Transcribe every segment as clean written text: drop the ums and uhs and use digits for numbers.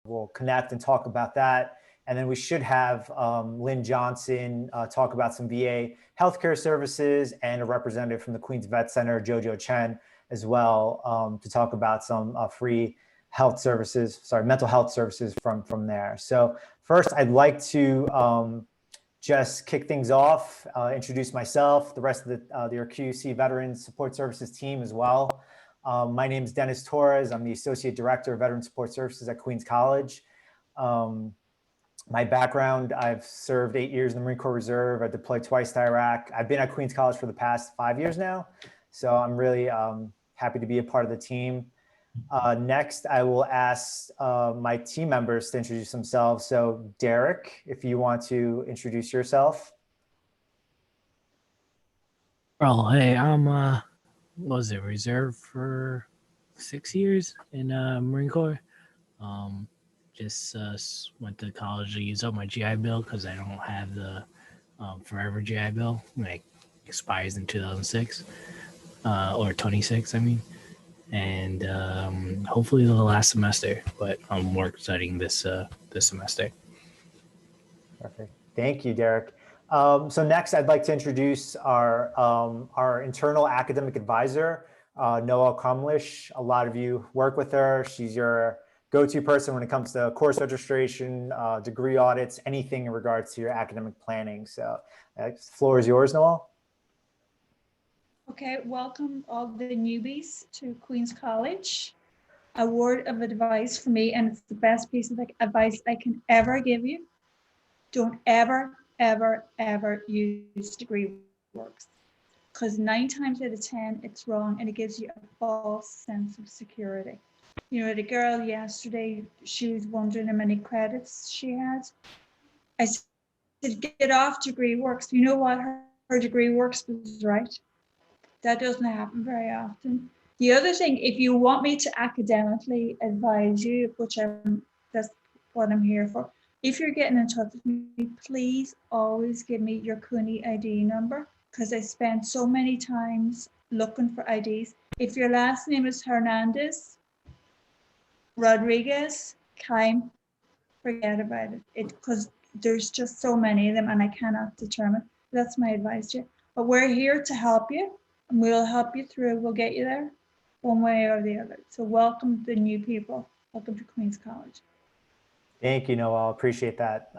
we'll connect and talk about that. And then we should have Lynn Johnson talk about some VA healthcare services, and a representative from the Queens Vet Center, Jojo Chen, as well, to talk about some free mental health services from there. So first, I'd like to just kick things off, introduce myself, the rest of the QC Veterans Support Services team as well. My name is Dennis Torres. I'm the Associate Director of Veteran Support Services at Queens College. My background, I've served 8 years in the Marine Corps Reserve. I deployed twice to Iraq. I've been at Queens College for the past 5 years now. So I'm really happy to be a part of the team. Next, I will ask my team members to introduce themselves. So Derek, if you want to introduce yourself. Well, hey, I'm reserve for 6 years in Marine Corps. Just went to college to use up my GI Bill because I don't have the forever GI Bill. Like expires in 2006 or 26, I mean. And hopefully the last semester, but I'm studying this semester. Perfect. Thank you, Derek. So next, I'd like to introduce our internal academic advisor, Noelle Crumlish. A lot of you work with her. She's your go-to person when it comes to course registration, degree audits, anything in regards to your academic planning. So the floor is yours, Noelle. Okay, welcome all the newbies to Queens College. A word of advice for me, and it's the best piece of advice I can ever give you. Don't ever, ever, ever use degree works, because 9 times out of 10, it's wrong, and it gives you a false sense of security. You know, the girl yesterday, she was wondering how many credits she had. I said, get off degree works. You know what? Her degree works was right. That doesn't happen very often. The other thing, if you want me to academically advise you, that's what I'm here for. If you're getting in touch with me, please always give me your CUNY ID number, because I spent so many times looking for IDs. If your last name is Hernandez, Rodriguez, Kime, forget about it. Because there's just so many of them and I cannot determine. That's my advice to you. But we're here to help you, and we'll help you through. We'll get you there one way or the other. So welcome the new people. Welcome to Queens College. Thank you, Noelle. Appreciate that.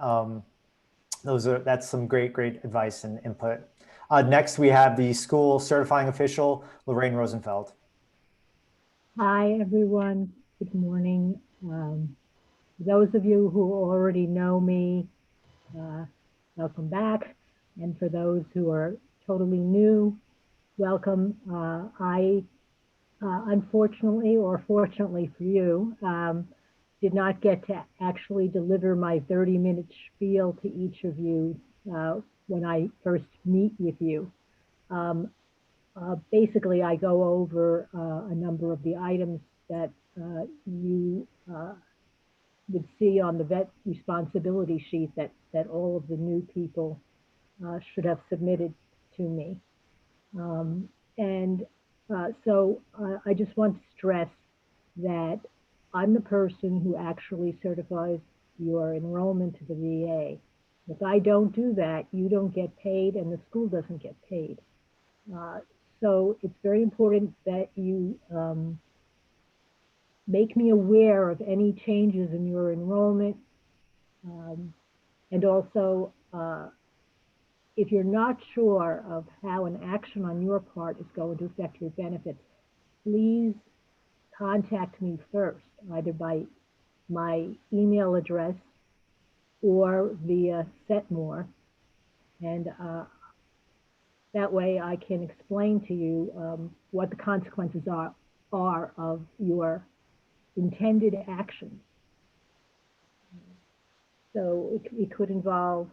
That's some great advice and input. Next, we have the school certifying official, Lorraine Rosenfeld. Hi, everyone. Good morning. Those of you who already know me, welcome back. And for those who are totally new, welcome. I, unfortunately, or fortunately for you, did not get to actually deliver my 30-minute spiel to each of you when I first meet with you. Basically, I go over a number of the items that you would see on the vet responsibility sheet that all of the new people should have submitted to me. So I just want to stress that I'm the person who actually certifies your enrollment to the VA. If I don't do that, you don't get paid and the school doesn't get paid. So it's very important that you make me aware of any changes in your enrollment. And also, if you're not sure of how an action on your part is going to affect your benefits, please contact me first, either by my email address or via Setmore. And that way I can explain to you what the consequences are of your intended actions. So it could involve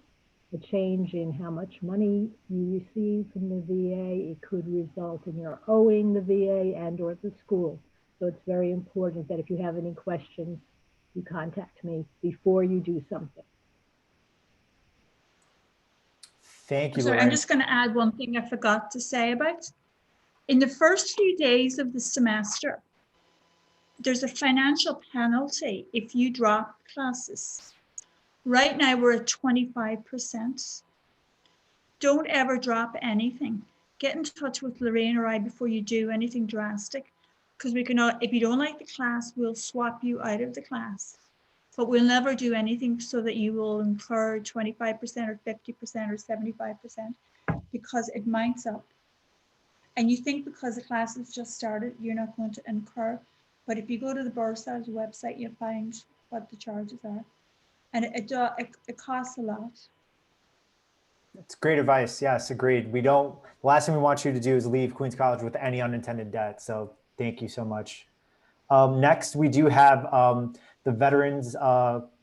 a change in how much money you receive from the VA. It could result in your owing the VA and or the school. So it's very important that if you have any questions, you contact me before you do something. Thank you, Sorry, Lorraine. I'm just going to add one thing I forgot to say about. In the first few days of the semester, there's a financial penalty if you drop classes. Right now we're at 25%. Don't ever drop anything. Get in touch with Lorraine or I before you do anything drastic, because we can, if you don't like the class, we'll swap you out of the class. But we'll never do anything so that you will incur 25% or 50% or 75%, because it mounts up. And you think because the class has just started, you're not going to incur. But if you go to the Bursar's website, you'll find what the charges are. And it costs a lot. It's great advice. Yes, agreed. The last thing we want you to do is leave Queens College with any unintended debt. So thank you so much. Next, we do have the Veterans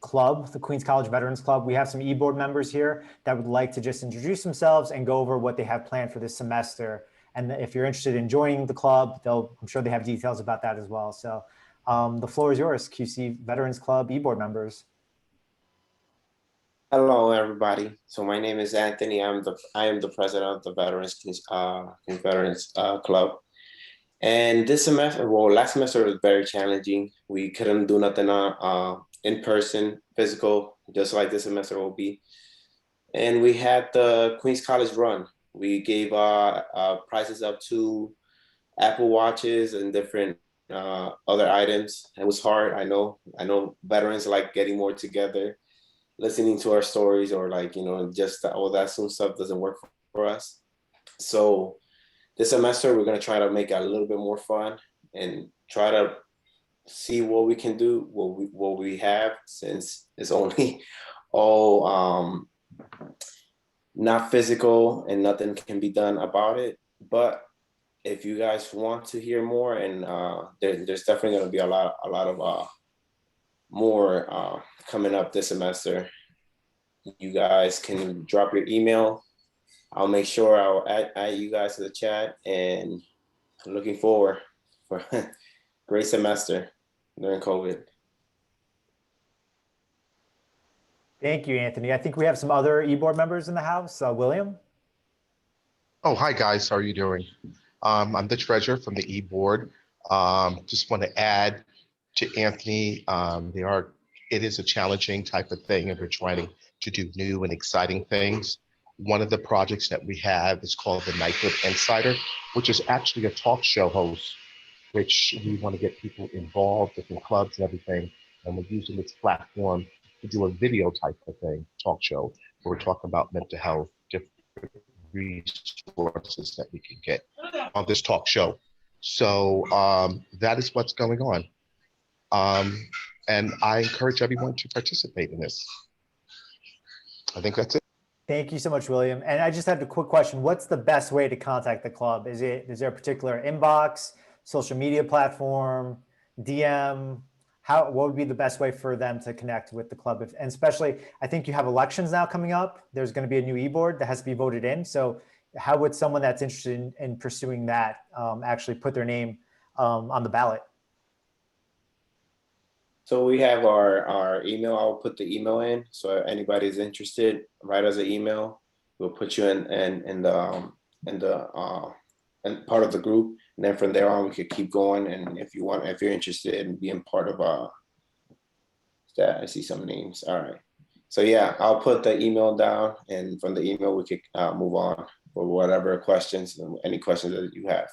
Club, the Queens College Veterans Club. We have some e-board members here that would like to just introduce themselves and go over what they have planned for this semester. And if you're interested in joining the club, I'm sure they have details about that as well. So the floor is yours, QC Veterans Club e-board members. Hello, everybody. So my name is Anthony. I am the president of the Veterans Club. And this semester, well, last semester was very challenging. We couldn't do nothing in person, physical, just like this semester will be. And we had the Queens College run. We gave prizes up to Apple Watches and different other items. It was hard. I know veterans like getting more together, listening to our stories, or just all that soon stuff doesn't work for us. So this semester, we're going to try to make it a little bit more fun and try to see what we can do, what we have, since it's only all not physical and nothing can be done about it. But if you guys want to hear more, and there's definitely going to be a lot of more coming up this semester, you guys can drop your email. I'll make sure I'll add you guys to the chat, and I'm looking forward for a great semester during COVID. Thank you, Anthony. I think we have some other e-board members in the house. William? Oh, hi, guys. How are you doing? I'm the treasurer from the e-board. Just want to add to Anthony, it is a challenging type of thing, and we're trying to do new and exciting things. One of the projects that we have is called the Knighthood Insider, which is actually a talk show host, which we want to get people involved, different clubs and everything. And we're using this platform to do a video type of thing, talk show, where we're talking about mental health, different resources that we can get on this talk show. So that is what's going on. And I encourage everyone to participate in this. I think that's it. Thank you so much, William. And I just have a quick question. What's the best way to contact the club? Is there a particular inbox, social media platform, DM? What would be the best way for them to connect with the club? And especially, I think you have elections now coming up. There's going to be a new e-board that has to be voted in. So how would someone that's interested in pursuing that actually put their name on the ballot? So we have our email. I'll put the email in. So if anybody's interested, write us an email. We'll put you in part of the group, and then from there on we could keep going. And if you're interested in being part of that, I see some names. All right. So yeah, I'll put the email down, and from the email we could move on for whatever questions, any questions that you have.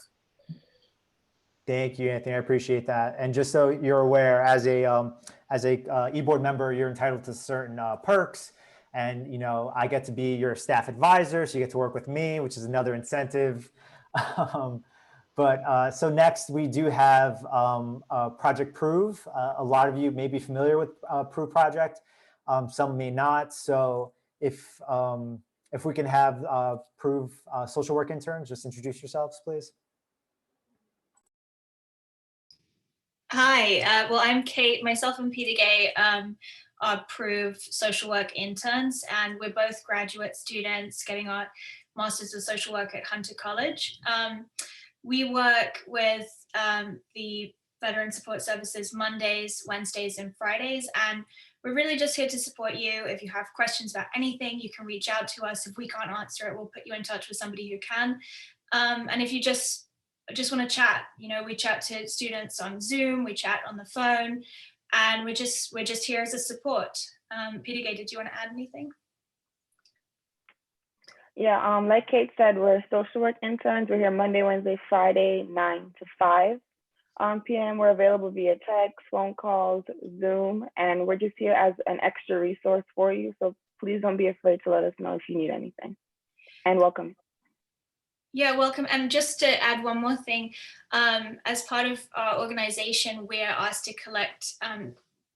Thank you, Anthony. I appreciate that. And just so you're aware, as a e-board member, you're entitled to certain perks. And I get to be your staff advisor, so you get to work with me, which is another incentive. So next we do have Project Prove. A lot of you may be familiar with Prove Project. Some may not. So if we can have Prove social work interns, just introduce yourselves, please. Hi, well, I'm Kate. Myself and Peter Gay are Prove social work interns, and we're both graduate students getting our Masters of Social Work at Hunter College. We work with the Veteran Support Services Mondays, Wednesdays, and Fridays, and we're really just here to support you. If you have questions about anything, you can reach out to us. If we can't answer it, we'll put you in touch with somebody who can. And if you just just want to chat. You know, we chat to students on Zoom, we chat on the phone, and we're just here as a support. Peter Gay, did you want to add anything? Yeah, like Kate said, we're social work interns. We're here Monday, Wednesday, Friday, 9 to 5 p.m. We're available via text, phone calls, Zoom, and we're just here as an extra resource for you. So please don't be afraid to let us know if you need anything. And welcome. Yeah, welcome. And just to add one more thing, as part of our organization, we're asked to collect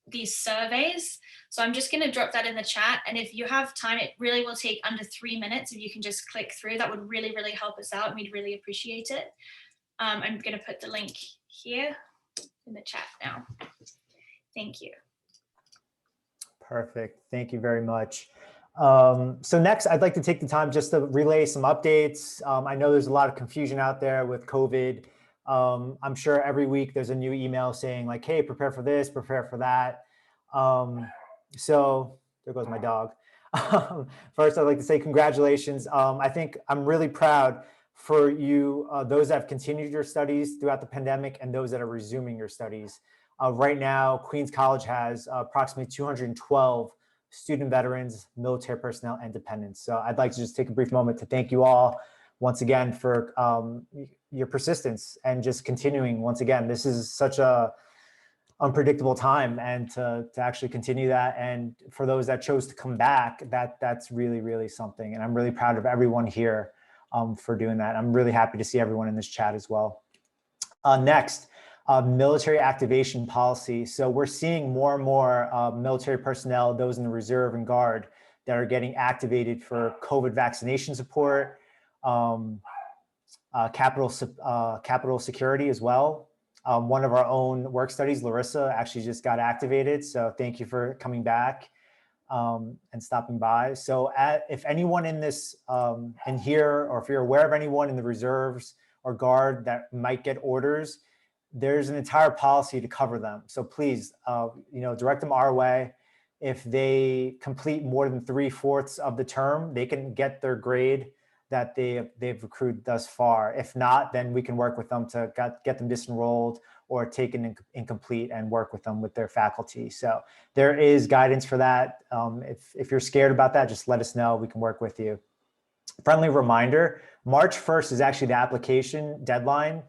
these surveys. So I'm just going to drop that in the chat. And if you have time, it really will take under 3 minutes. If you can just click through, that would really, really help us out. And we'd really appreciate it. I'm going to put the link here in the chat now. Thank you. Perfect. Thank you very much. So next, I'd like to take the time just to relay some updates. I know there's a lot of confusion out there with COVID. I'm sure every week there's a new email saying like, hey, prepare for this, prepare for that. So there goes my dog. First, I'd like to say congratulations. I think I'm really proud for you, those that have continued your studies throughout the pandemic and those that are resuming your studies. Right now, Queens College has approximately 212 student veterans, military personnel, and dependents. So I'd like to just take a brief moment to thank you all once again for your persistence and just continuing. Once again, this is such a unpredictable time, and to actually continue that. And for those that chose to come back, that's really, really something. And I'm really proud of everyone here for doing that. I'm really happy to see everyone in this chat as well. Next, military activation policy. So we're seeing more and more military personnel, those in the reserve and guard, that are getting activated for COVID vaccination support, capital security as well. One of our own work studies, Larissa, actually just got activated. So thank you for coming back and stopping by. So if anyone in this in here, or if you're aware of anyone in the reserves or guard that might get orders, there's an entire policy to cover them. So please, direct them our way. If they complete more than 3/4 of the term, they can get their grade that they've accrued thus far. If not, then we can work with them to get them disenrolled or taken incomplete and work with them with their faculty. So there is guidance for that. If you're scared about that, just let us know. We can work with you. Friendly reminder, March 1st is actually the application deadline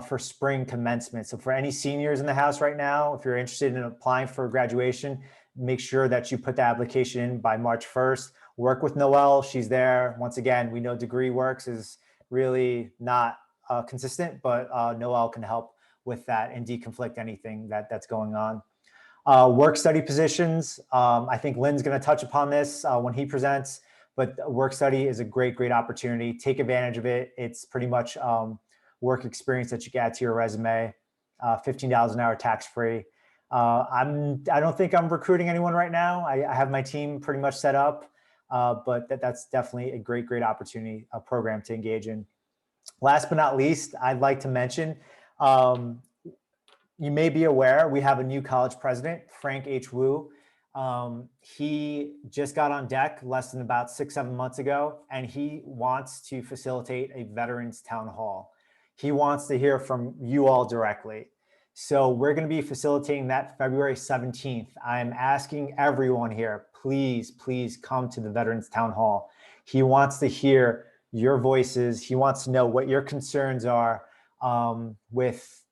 for spring commencement. So for any seniors in the house right now, if you're interested in applying for graduation, make sure that you put the application in by March 1st. Work with Noelle, she's there. Once again, we know DegreeWorks is really not consistent, but Noelle can help with that and deconflict anything that's going on. Work study positions, I think Lynn's gonna touch upon this when he presents, but work study is a great opportunity. Take advantage of it. It's pretty much work experience that you get to your resume, $15 an hour tax-free. I don't think I'm recruiting anyone right now. I have my team pretty much set up, but that's definitely a great opportunity, a program to engage in. Last but not least, I'd like to mention, you may be aware, we have a new college president, Frank H. Wu. He just got on deck less than about 6-7 months ago, and he wants to facilitate a veterans town hall. He wants to hear from you all directly. So we're going to be facilitating that February 17th. I'm asking everyone here, please come to the Veterans Town Hall. He wants to hear your voices. He wants to know what your concerns are with,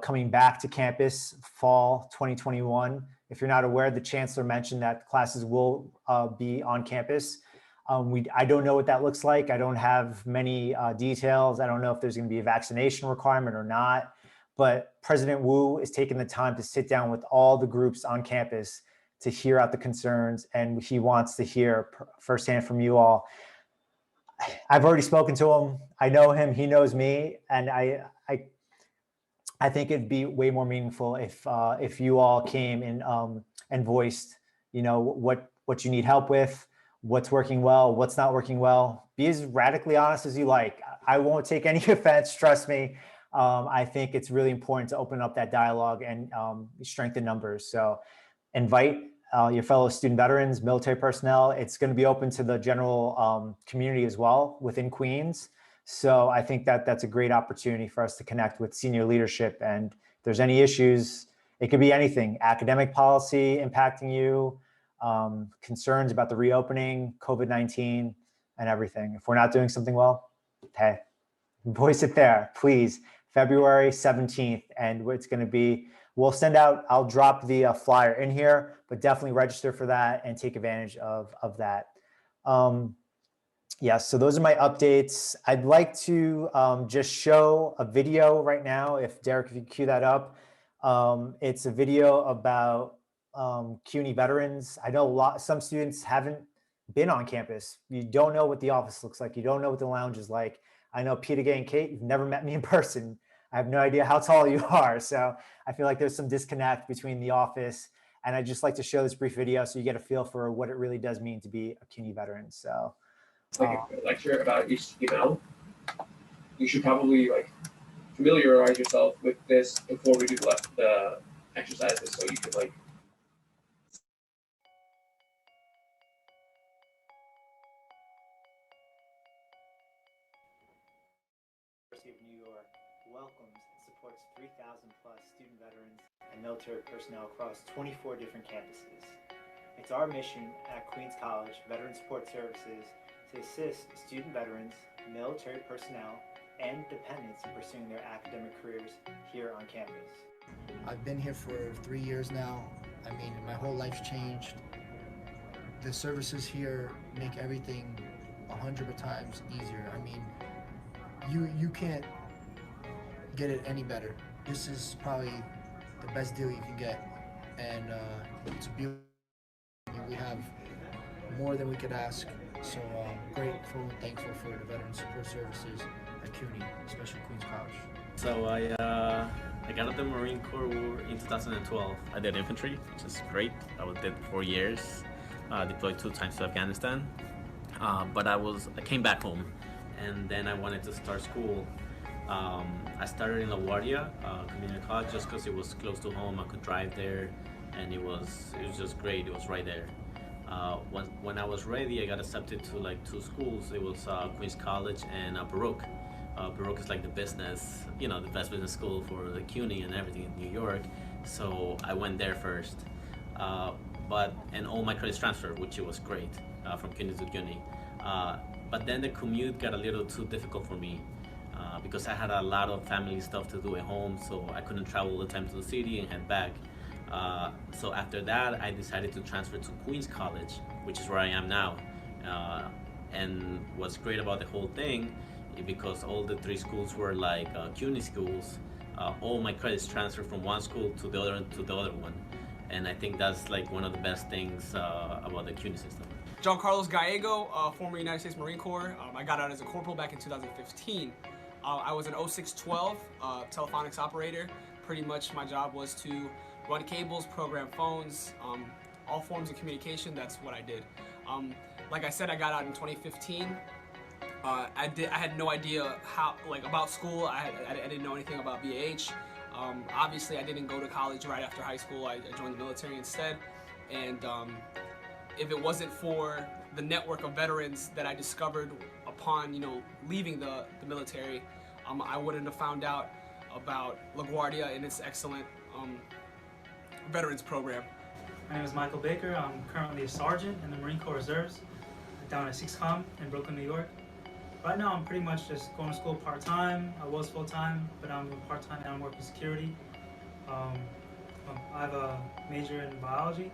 coming back to campus fall 2021. If you're not aware, the chancellor mentioned that classes will be on campus. I don't know what that looks like. I don't have many details. I don't know if there's going to be a vaccination requirement or not. But President Wu is taking the time to sit down with all the groups on campus to hear out the concerns, and he wants to hear firsthand from you all. I've already spoken to him. I know him. He knows me, and I think it'd be way more meaningful if you all came and voiced, what you need help with, what's working well, what's not working well. Be as radically honest as you like. I won't take any offense. Trust me. I think it's really important to open up that dialogue and strengthen numbers. So invite your fellow student veterans, military personnel. It's going to be open to the general community as well within Queens. So I think that that's a great opportunity for us to connect with senior leadership. And if there's any issues, it could be anything: academic policy impacting you, concerns about the reopening, COVID-19, and everything. If we're not doing something well, hey, voice it there, please. February 17th, and it's going to be, we'll send out, I'll drop the flyer in here, but definitely register for that and take advantage of that. Yeah, so those are my updates. I'd like to just show a video right now, if Derek, if you cue that up. It's a video about CUNY veterans. I know some students haven't been on campus. You don't know what the office looks like. You don't know what the lounge is like. I know Peter Gay and Kate, you've never met me in person. I have no idea how tall you are. So I feel like there's some disconnect between the office. And I'd just like to show this brief video so you get a feel for what it really does mean to be a CUNY veteran. So like a lecture about HTML, you should probably like familiarize yourself with this before we do the exercises, so you could like. University of New York welcomes and supports 3,000 plus student veterans and military personnel across 24 different campuses. It's our mission at Queens College Veteran Support Services to assist student veterans, military personnel, and dependents in pursuing their academic careers here on campus. I've been here for 3 years now. I mean, my whole life's changed. The services here make everything 100 times easier. I mean, you can't get it any better. This is probably the best deal you can get, and it's beautiful. We have more than we could ask, so grateful and thankful for the Veteran Support Services at CUNY, especially Queens College. So I got out of the Marine Corps in 2012. I did infantry, which is great. I did 4 years, deployed 2 times to Afghanistan, but I came back home. And then I wanted to start school. I started in LaGuardia Community College just because it was close to home. I could drive there, and it was just great. It was right there. When I was ready, I got accepted to like 2 schools. It was Queens College and Baruch. Baruch is like the business, the best business school for the CUNY and everything in New York. So I went there first. And all my credits transferred, which was great, from CUNY to CUNY. But then the commute got a little too difficult for me because I had a lot of family stuff to do at home, so I couldn't travel all the time to the city and head back. So after that, I decided to transfer to Queens College, which is where I am now. And what's great about the whole thing is because all the 3 schools were like CUNY schools, all my credits transferred from one school to the other one. And I think that's like one of the best things about the CUNY system. John Carlos Gallego, former United States Marine Corps. I got out as a corporal back in 2015. I was an 0612 telephonics operator. Pretty much my job was to run cables, program phones, all forms of communication. That's what I did. Like I said, I got out in 2015. I had no idea about school. I didn't know anything about BAH. Obviously, I didn't go to college right after high school. I joined the military instead. And if it wasn't for the network of veterans that I discovered upon, leaving the military, I wouldn't have found out about LaGuardia and its excellent veterans program. My name is Michael Baker. I'm currently a sergeant in the Marine Corps Reserves down at 6Com in Brooklyn, New York. Right now, I'm pretty much just going to school part-time. I was full-time, but I'm part-time and I'm working security. I have a major in biology,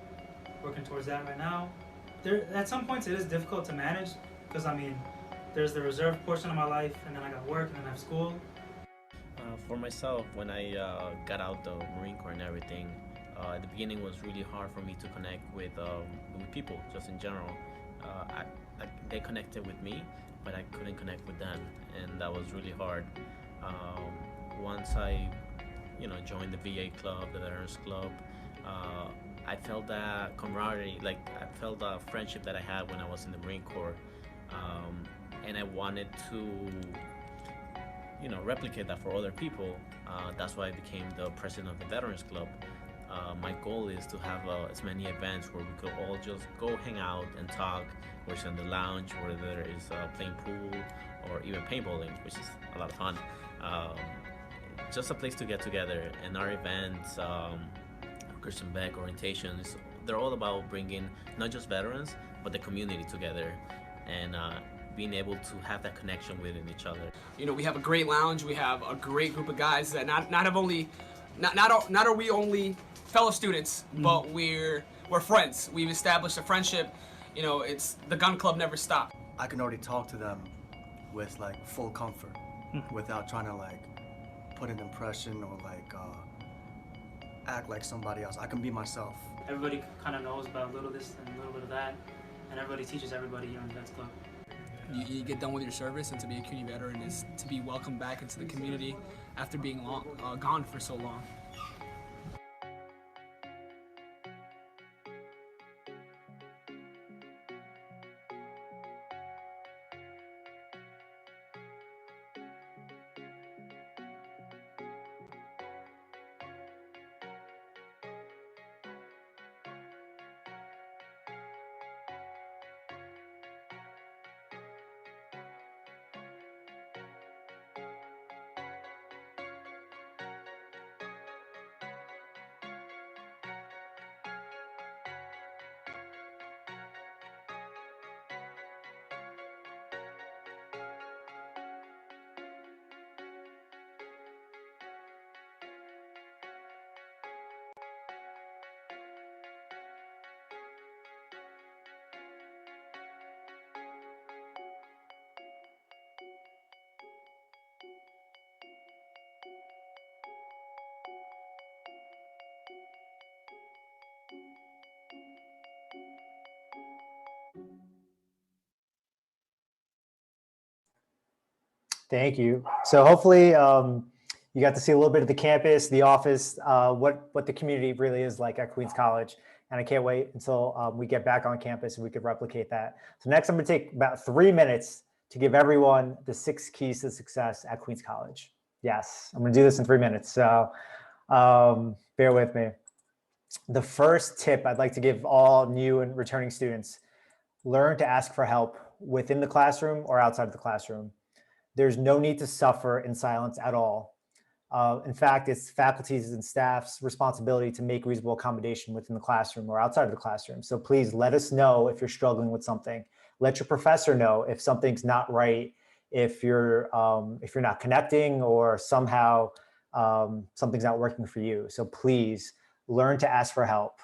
working towards that right now. At some points, it is difficult to manage because, there's the reserve portion of my life, and then I got work, and then I have school. For myself, when I got out the Marine Corps and everything, at the beginning was really hard for me to connect with people, just in general. They connected with me, but I couldn't connect with them, and that was really hard. Once I, joined the VA club, the Veterans Club, I felt that camaraderie, I felt the friendship that I had when I was in the Marine Corps, and I wanted to, replicate that for other people. That's why I became the president of the Veterans Club. my goal is to have as many events where we could all just go hang out and talk, whether it's in the lounge, whether it's playing pool or even paintballing, which is a lot of fun. Just a place to get together. And our events, Christian Beck orientations, they're all about bringing not just veterans, but the community together, and being able to have that connection within each other. You know, we have a great lounge. We have a great group of guys that not are we only fellow students, but we're friends. We've established a friendship. You know, it's the gun club never stopped. I can already talk to them with like full comfort, without trying to like put an impression or like act like somebody else. I can be myself. Everybody kind of knows about a little this and a little bit of that, and everybody teaches everybody here in the Vets Club. You get done with your service, and to be a CUNY veteran is to be welcomed back into the community after being gone for so long. Thank you. So hopefully you got to see a little bit of the campus, the office, what the community really is like at Queens College. And I can't wait until we get back on campus and we could replicate that. So next, I'm going to take about 3 minutes to give everyone the 6 keys to success at Queens College. Yes, I'm going to do this in 3 minutes. So bear with me. The first tip I'd like to give all new and returning students: learn to ask for help within the classroom or outside of the classroom. There's no need to suffer in silence at all. In fact, it's faculty's and staff's responsibility to make reasonable accommodation within the classroom or outside of the classroom. So please let us know if you're struggling with something. Let your professor know if something's not right, if you're not connecting, or somehow something's not working for you. So please learn to ask for help.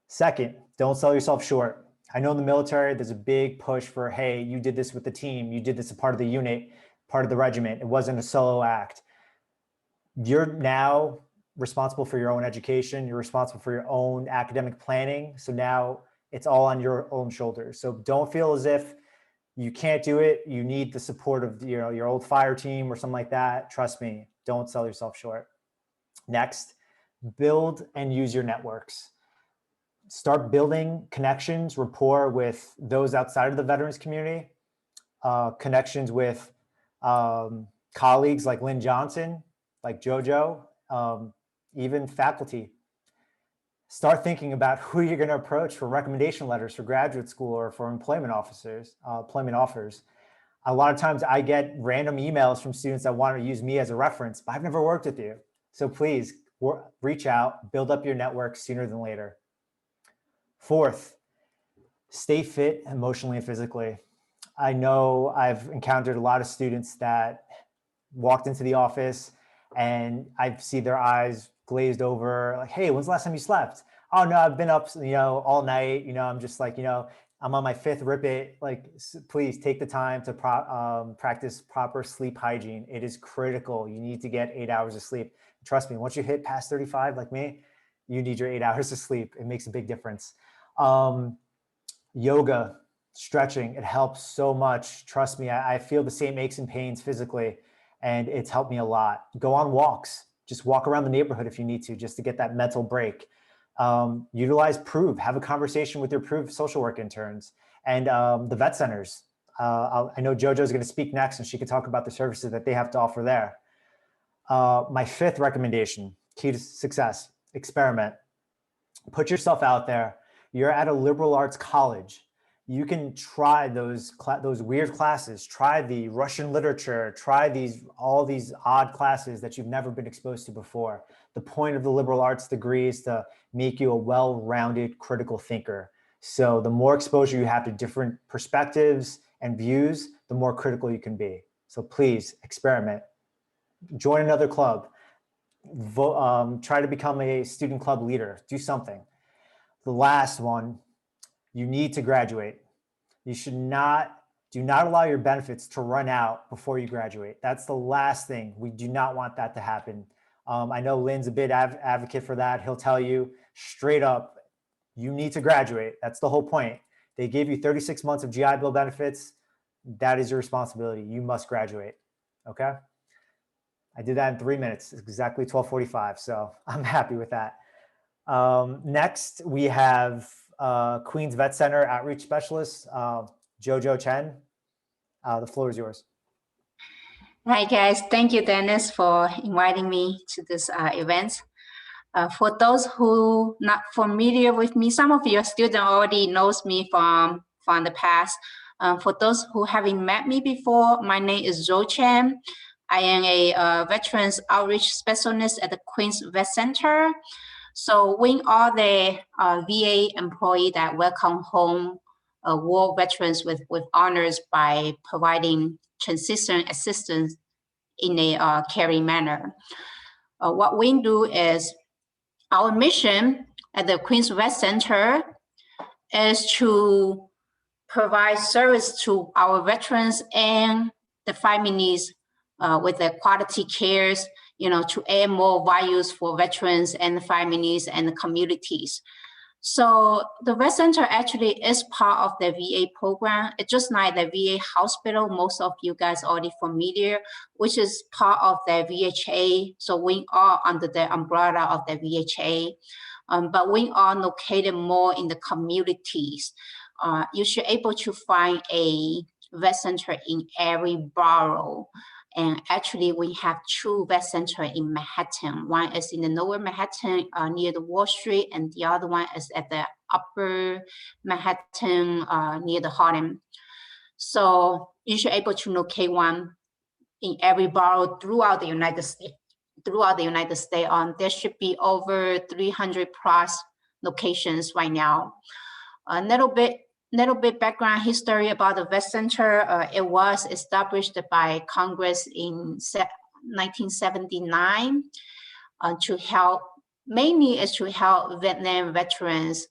Second, don't sell yourself short. I know in the military, there's a big push for, hey, you did this with the team, you did this as part of the unit, part of the regiment. It wasn't a solo act. You're now responsible for your own education. You're responsible for your own academic planning. So now it's all on your own shoulders. So don't feel as if you can't do it. You need the support of your old fire team or something like that. Trust me, don't sell yourself short. Next, build and use your networks. Start building connections, rapport with those outside of the veterans community, connections with colleagues like Lynn Johnson, like JoJo, even faculty. Start thinking about who you're going to approach for recommendation letters for graduate school or for employment offers. A lot of times I get random emails from students that want to use me as a reference, but I've never worked with you. So please reach out, build up your network sooner than later. Fourth, stay fit emotionally and physically. I know I've encountered a lot of students that walked into the office and I see their eyes glazed over, like, hey, when's the last time you slept? Oh no, I've been up, all night. I'm just like, I'm on my 5th Rip-It. Like, please take the time to practice proper sleep hygiene. It is critical. You need to get 8 hours of sleep. Trust me, once you hit past 35, like me, you need your 8 hours of sleep. It makes a big difference. Yoga, stretching, it helps so much. Trust me, I feel the same aches and pains physically, and it's helped me a lot. Go on walks, just walk around the neighborhood if you need to, just to get that mental break. Utilize Prove, have a conversation with your Prove social work interns and the vet centers. I know JoJo is going to speak next and she can talk about the services that they have to offer there. My 5th recommendation, key to success, experiment. Put yourself out there. You're at a liberal arts college. You can try those weird classes, try the Russian literature, try all these odd classes that you've never been exposed to before. The point of the liberal arts degree is to make you a well-rounded critical thinker. So the more exposure you have to different perspectives and views, the more critical you can be. So please experiment, join another club, try to become a student club leader, do something. The last one, you need to graduate. You do not allow your benefits to run out before you graduate. That's the last thing. We do not want that to happen. I know Lynn's a big advocate for that. He'll tell you straight up, you need to graduate. That's the whole point. They gave you 36 months of GI Bill benefits. That is your responsibility. You must graduate, okay? I did that in 3 minutes, exactly 12:45, so I'm happy with that. Next, we have Queens Vet Center Outreach Specialist, Jojo Chen. The floor is yours. Hi guys, thank you Dennis for inviting me to this event. For those who not familiar with me, some of your students already knows me from the past. For those who haven't met me before, my name is Zhou Chen. I am a Veterans Outreach Specialist at the Queens Vet Center. So when all the VA employees that welcome home war veterans with honors by providing transition assistance in a caring manner. What we do is, our mission at the Queens Vet Center is to provide service to our veterans and the families with the quality cares, to add more values for veterans and the families and the communities. So the Vet Center actually is part of the VA program. It's just like the VA hospital, most of you guys already familiar, which is part of the VHA. So we are under the umbrella of the VHA, but we are located more in the communities. You should able to find a Vet Center in every borough. And actually, we have 2 vet centers in Manhattan. One is in the lower Manhattan near the Wall Street, and the other one is at the upper Manhattan near the Harlem. So you should able to locate one in every borough throughout the United States. There should be over 300 plus locations right now. A little bit background history about the Vet Center. It was established by Congress in 1979 to help, mainly is to help Vietnam veterans,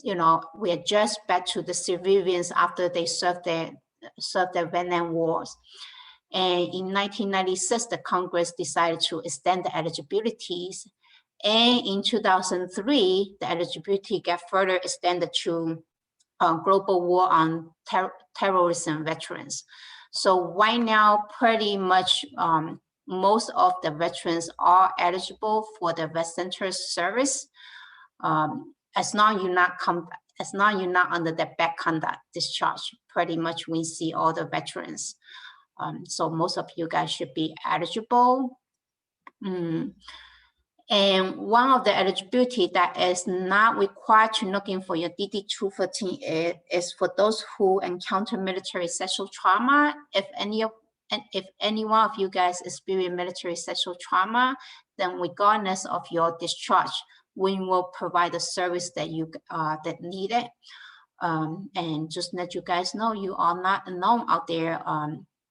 we adjust back to the civilians after they served the Vietnam Wars. And in 1996, the Congress decided to extend the eligibilities. And in 2003, the eligibility got further extended to Global War on Terrorism veterans. So right now, pretty much most of the veterans are eligible for the Vet Center service. As long as you're not under the bad conduct discharge, pretty much we see all the veterans. So most of you guys should be eligible. And one of the eligibility that is not required to looking for your DD-214 is for those who encounter military sexual trauma. If any one of you guys experience military sexual trauma, then regardless of your discharge, we will provide the service that you that needed. And just let you guys know, you are not alone out there.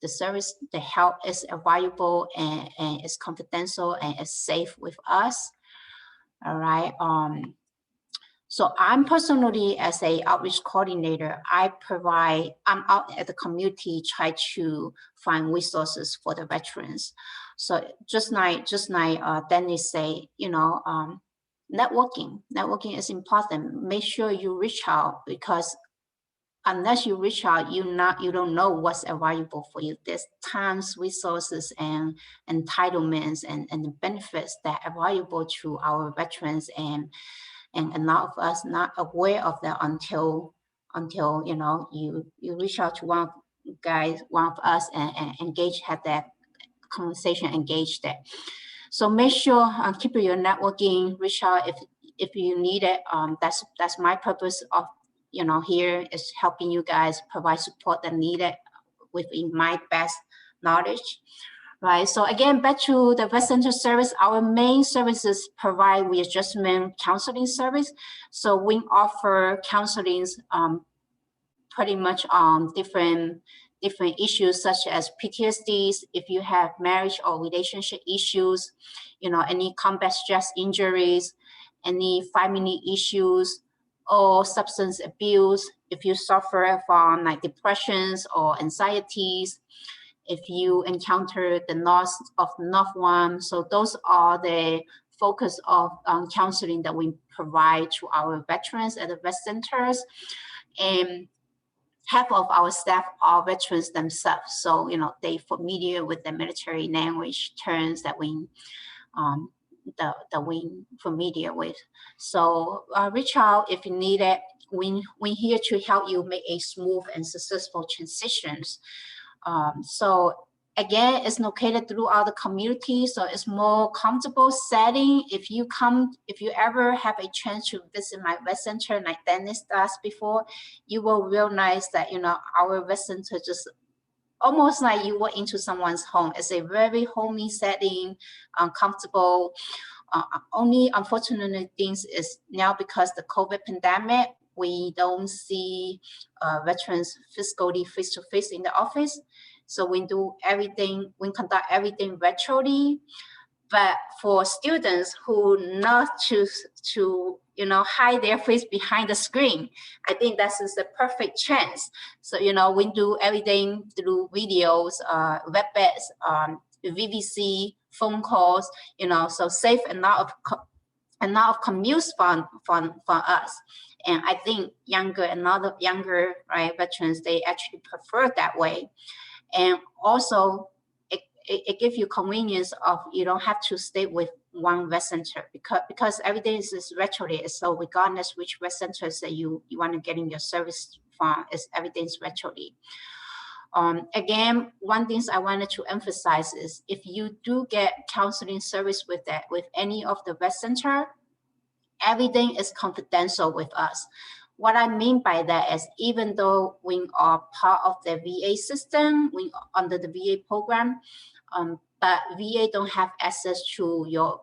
The service, the help is available and it's confidential and it's safe with us. All right. So I'm personally, as a outreach coordinator, I'm out at the community, try to find resources for the veterans. So just like Dennis say, networking is important. Make sure you reach out, because unless you reach out, you don't know what's available for you. There's times, resources, and entitlements and benefits that are valuable to our veterans, and a lot of us not aware of that until you reach out to one of us and have that conversation, engage that. So make sure keep your networking, reach out if you need it, that's my purpose of, here is helping you guys provide support that needed within my best knowledge. Right, so again, back to the Vet Center service, our main services provide readjustment counseling service. So we offer counselings pretty much on different issues such as PTSDs, if you have marriage or relationship issues, any combat stress injuries, any family issues, or substance abuse, if you suffer from like depressions or anxieties, if you encounter the loss of loved one. So those are the focus of counseling that we provide to our veterans at the vet centers. And half of our staff are veterans themselves. So, they familiar with the military language terms that we familiar with. So reach out if you need it. We're here to help you make a smooth and successful transitions. So again, it's located throughout the community, so it's more comfortable setting. If you ever have a chance to visit my vet center like Dennis does before, you will realize that, our vet center just almost like you walk into someone's home. It's a very homey setting, comfortable. Only unfortunately things is now because the COVID pandemic, we don't see veterans physically face-to-face in the office. So we do everything, we conduct everything virtually. But for students who not choose to, hide their face behind the screen, I think this is the perfect chance. So, we do everything through videos, WebEx, VVC, phone calls, so save a lot of commutes for us. And I think younger right, veterans, they actually prefer that way. And also, it gives you convenience of you don't have to stay with one vet center because everything is virtually. So regardless which vet centers that you want to get in your service from, everything's virtually. Again, one thing I wanted to emphasize is if you do get counseling service with any of the vet center, everything is confidential with us. What I mean by that is even though we are part of the VA system, we under the VA program, but VA don't have access to your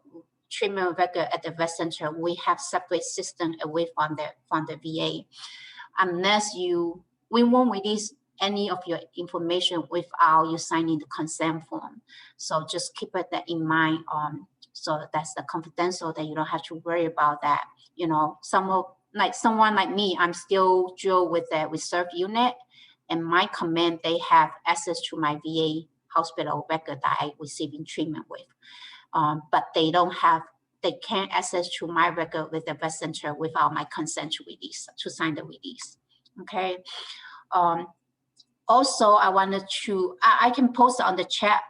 treatment record at the vet center. We have separate system away from the VA. Unless we won't release any of your information without you signing the consent form. So just keep that in mind. So that's the confidential that you don't have to worry about that. Someone like me, I'm still drilled with the reserve unit, and my command, they have access to my VA hospital record that I receiving treatment with. But they can't access to my record with the vet center without my consent to sign the release. Okay. Also, I wanted to, I can post on the chat.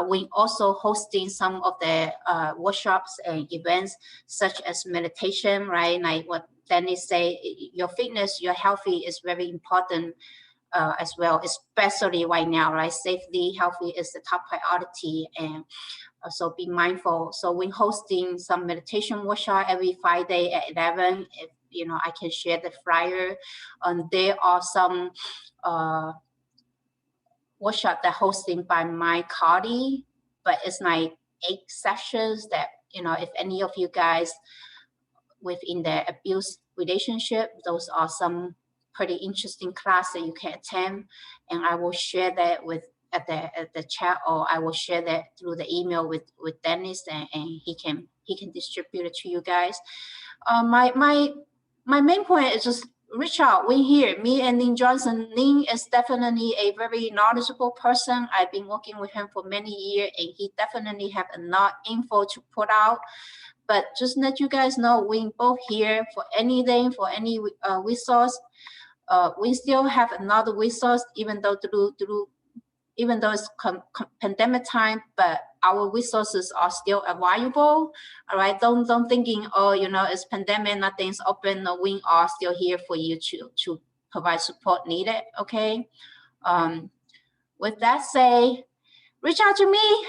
We also hosting some of the workshops and events such as meditation, right? Like what Dennis say, your fitness, your healthy is very important as well, especially right now, right? Safety, healthy is the top priority, and so be mindful. So we're hosting some meditation workshop every Friday at 11. If I can share the flyer. There are some workshop that hosting by my colleague, but it's like 8 sessions that, if any of you guys within the abuse relationship, those are some pretty interesting class that you can attend. And I will share that at the chat, or I will share that through the email with Dennis, and he can distribute it to you guys. My main point is just reach out. We're here. Me and Lynn Johnson. Lynn is definitely a very knowledgeable person. I've been working with him for many years, and he definitely have enough info to put out. But just let you guys know, we're both here for anything, for any resource. We still have another resource, even though it's pandemic time, but our resources are still available. All right, don't thinking, oh, it's pandemic, nothing's open. No, we are still here for you to provide support needed. Okay. With that say, reach out to me.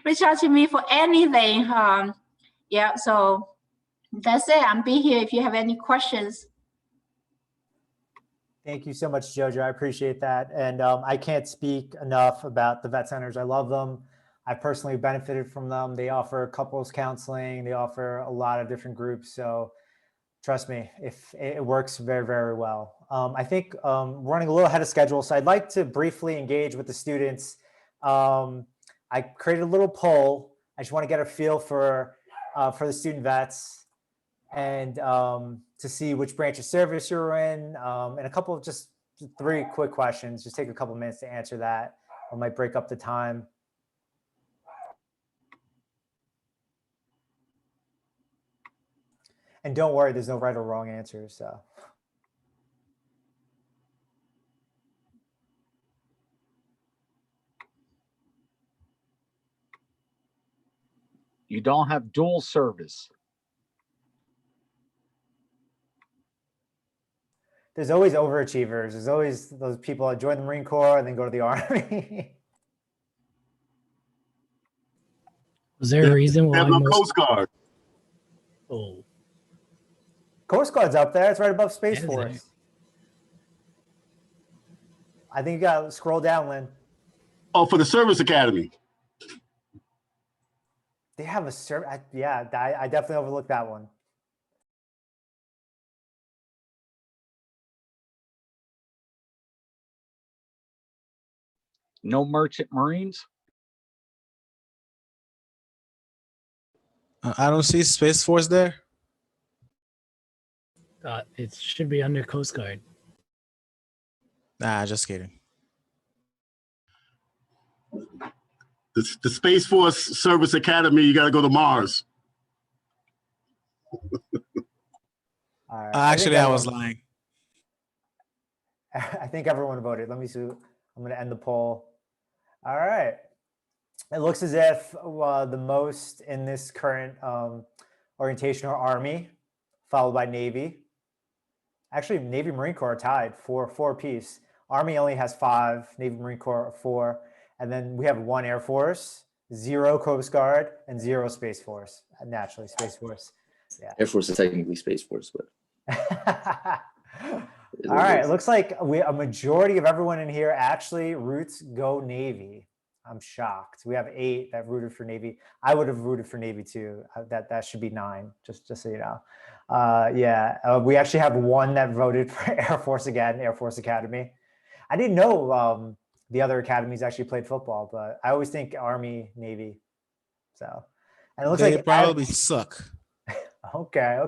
Reach out to me for anything. Yeah. So That's it. I'm be here if you have any questions. Thank you so much, Jojo. I appreciate that. And I can't speak enough about the vet centers. I love them. I personally benefited from them. They offer couples counseling. They offer a lot of different groups. So trust me, if it works very, very well. I think we're running a little ahead of schedule. So I'd like to briefly engage with the students. I created a little poll. I just want to get a feel for the student vets and to see which branch of service you're in, and a couple of just 3 quick questions. Just take a couple minutes to answer that. I might break up the time. And don't worry, there's no right or wrong answers. So. You don't have dual service. There's always overachievers. There's always those people that join the Marine Corps and then go to the Army. Was there a reason why? Have no Coast Guard. Oh. Coast Guard's up there. It's right above Space Force. I think you got to scroll down, Lynn. Oh, for the Service Academy. They have a service. Yeah, I definitely overlooked that one. No merchant Marines? I don't see Space Force there. It should be under Coast Guard. Nah, just kidding. The Space Force Service Academy, you got to go to Mars. All right. Actually, I was lying. I think everyone voted. Let me see. I'm going to end the poll. All right. It looks as if the most in this current orientation are Army, followed by Navy. Actually, Navy Marine Corps are tied for 4 apiece. Army only has 5, Navy Marine Corps 4. And then we have 1 Air Force, 0 Coast Guard, and 0 Space Force. Naturally, Space Force. Yeah. Air Force is technically Space Force, but. All right. It looks like a majority of everyone in here actually roots go Navy. I'm shocked. We have 8 that rooted for Navy. I would have rooted for Navy too. That should be 9, just so you know. We actually have 1 that voted for Air Force again, Air Force Academy. I didn't know the other academies actually played football, but I always think Army, Navy. So, and it looks They like probably suck. Okay.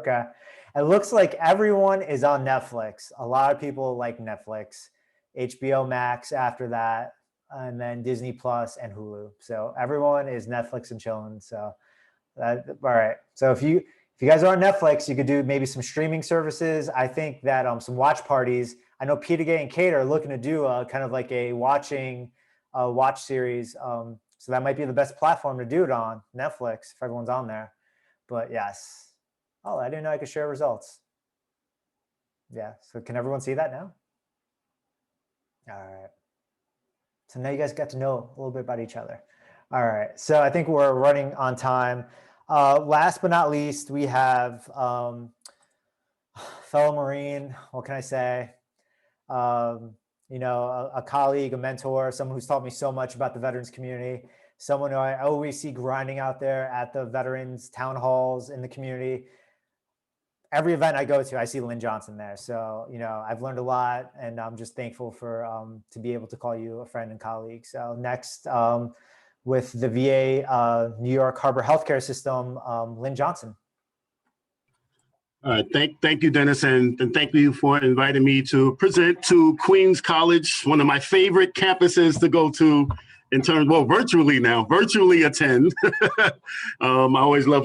It looks like everyone is on Netflix. A lot of people like Netflix, HBO Max after that, and then Disney Plus and Hulu. So everyone is Netflix and chilling. So, all right. So if you guys are on Netflix, you could do maybe some streaming services. I think that some watch parties. I know Peter Gay and Kate are looking to do kind of like a watch series. So that might be the best platform to do it on, Netflix, if everyone's on there. But yes. Oh, I didn't know I could share results. Yeah. So can everyone see that now? All right. So now you guys got to know a little bit about each other. All right. So I think we're running on time. Last but not least, we have fellow Marine. What can I say? A colleague, a mentor, someone who's taught me so much about the veterans community, someone who I always see grinding out there at the veterans town halls in the community. Every event I go to, I see Lynn Johnson there. So, I've learned a lot, and I'm just thankful for to be able to call you a friend and colleague. So next, with the VA New York Harbor Healthcare System, Lynn Johnson. All right, thank you, Dennis, and thank you for inviting me to present to Queens College, one of my favorite campuses to go to in terms, virtually attend. I always love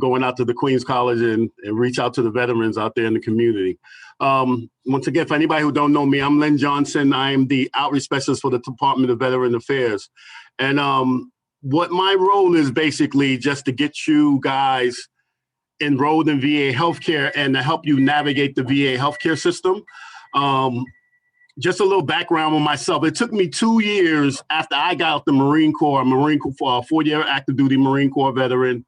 going out to the Queens College and reach out to the veterans out there in the community. Once again, for anybody who don't know me, I'm Lynn Johnson. I am the outreach specialist for the Department of Veteran Affairs. And what my role is basically just to get you guys enrolled in VA healthcare and to help you navigate the VA healthcare system. Just a little background on myself. It took me 2 years after I got out the Marine Corps, 4-year active duty Marine Corps veteran.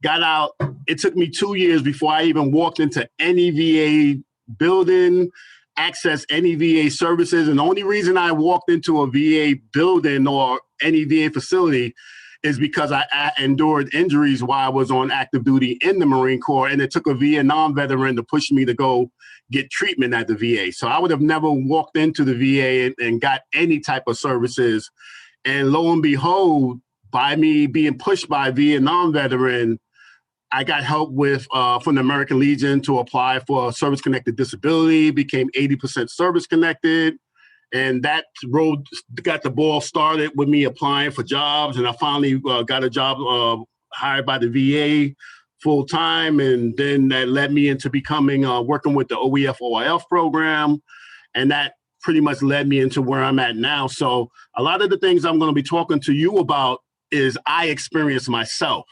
got out. It took me 2 years before I even walked into any VA building, access any VA services. And the only reason I walked into a VA building or any VA facility is because I endured injuries while I was on active duty in the Marine Corps, and it took a Vietnam veteran to push me to go get treatment at the VA. So I would have never walked into the VA and got any type of services. And lo and behold, by me being pushed by a Vietnam veteran, I got help with from the American Legion to apply for a service-connected disability, became 80% service-connected. And that road got the ball started with me applying for jobs. And I finally got a job hired by the VA full time. And then that led me into becoming, working with the OEF OIF program. And that pretty much led me into where I'm at now. So a lot of the things I'm going to be talking to you about is I experienced myself.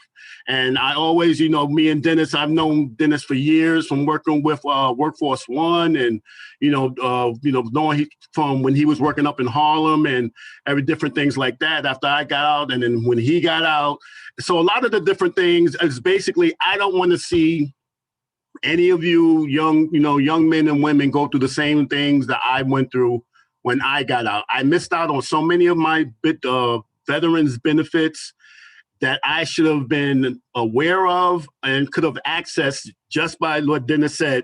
And I always, me and Dennis, I've known Dennis for years from working with Workforce One, and knowing from when he was working up in Harlem and every different things like that. After I got out, and then when he got out, so a lot of the different things is basically I don't want to see any of you young men and women go through the same things that I went through when I got out. I missed out on so many of my veterans benefits that I should have been aware of and could have accessed just by what Dennis said.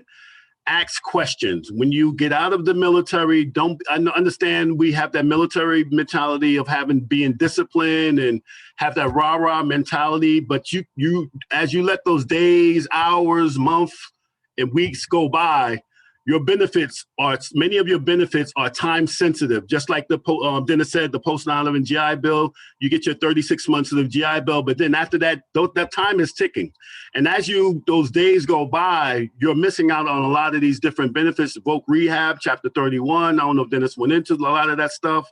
Ask questions. When you get out of the military, I understand we have that military mentality of being disciplined and have that rah-rah mentality, but you as you let those days, hours, months, and weeks go by, many of your benefits are time sensitive. Just like Dennis said, the post 9/11 GI Bill, you get your 36 months of the GI Bill, but then after that, that time is ticking. And as those days go by, you're missing out on a lot of these different benefits. Voc Rehab, Chapter 31. I don't know if Dennis went into a lot of that stuff.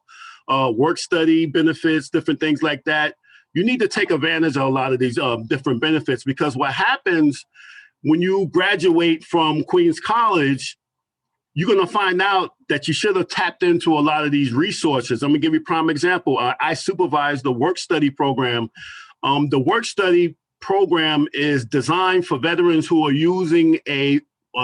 Work study benefits, different things like that. You need to take advantage of a lot of these different benefits, because what happens when you graduate from Queens College, you're going to find out that you should have tapped into a lot of these resources. I'm going to give you a prime example. I supervise the work study program. The work study program is designed for veterans who are using a